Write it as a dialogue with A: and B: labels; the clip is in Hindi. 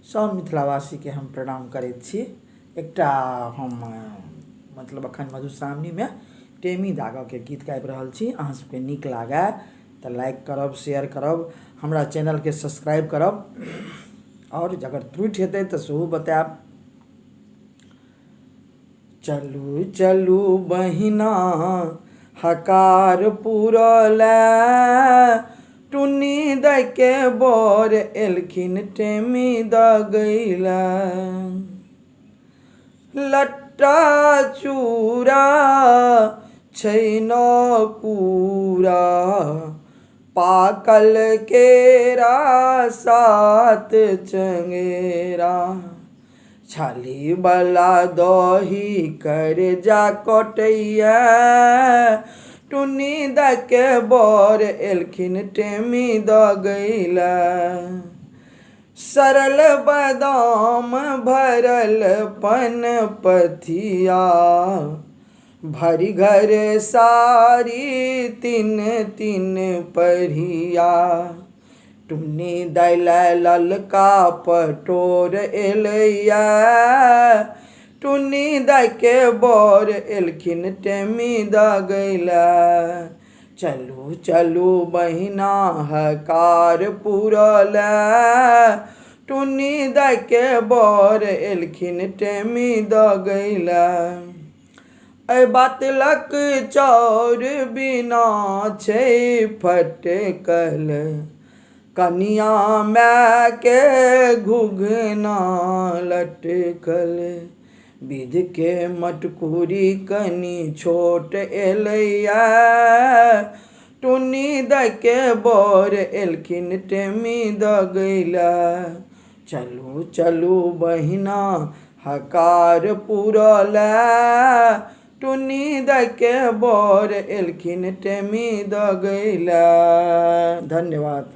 A: सब मिथिलावासी के हम प्रणाम करैत छी। एकटा हम मतलब अखन मधुश्रावणी में टेमी दागा के गीत गाबि रहल छी। अहाँ सबके नीक लागे तो लाइक करब, शेयर करब, हमरा चैनल के सब्सक्राइब करब और अगर त्रुटि हेतै तो सेहो बताएब। चलू चलू बहिना हकार पुरलै, टुन्नी दै के बर एलखिन टेमी दगैला। लट्टा चूड़ा छै न पूरा, पाकल केरा सात चंगेरा। छाली वाला दही कर जा कटैया, टुन्नी दै के बर एलखिन टेमी दगैला। सरल बादाम भरल पनपथिया, भरी घर सारी तीन तीन परिया। टुन्नी दै ललका पटोर एलैया, टुन्नी दै के बर एलखिन टेमी दगैला। चलू चलू बहिना हकार पुरलै, टुन्नी दै के बर एलखिन टेमी दगैला। ऐ बातलक चाउर बिना छै फटकल, कनिया माय के घुघना लटकल। विध के मटकुरी कनी छोट एलैया, टुन्नी दै के बर एलखिन टेमी दगैला। चलू चलू बहिना हकार पुरलै, टुन्नी दै के बर एलखिन टेमी दगैला। धन्यवाद।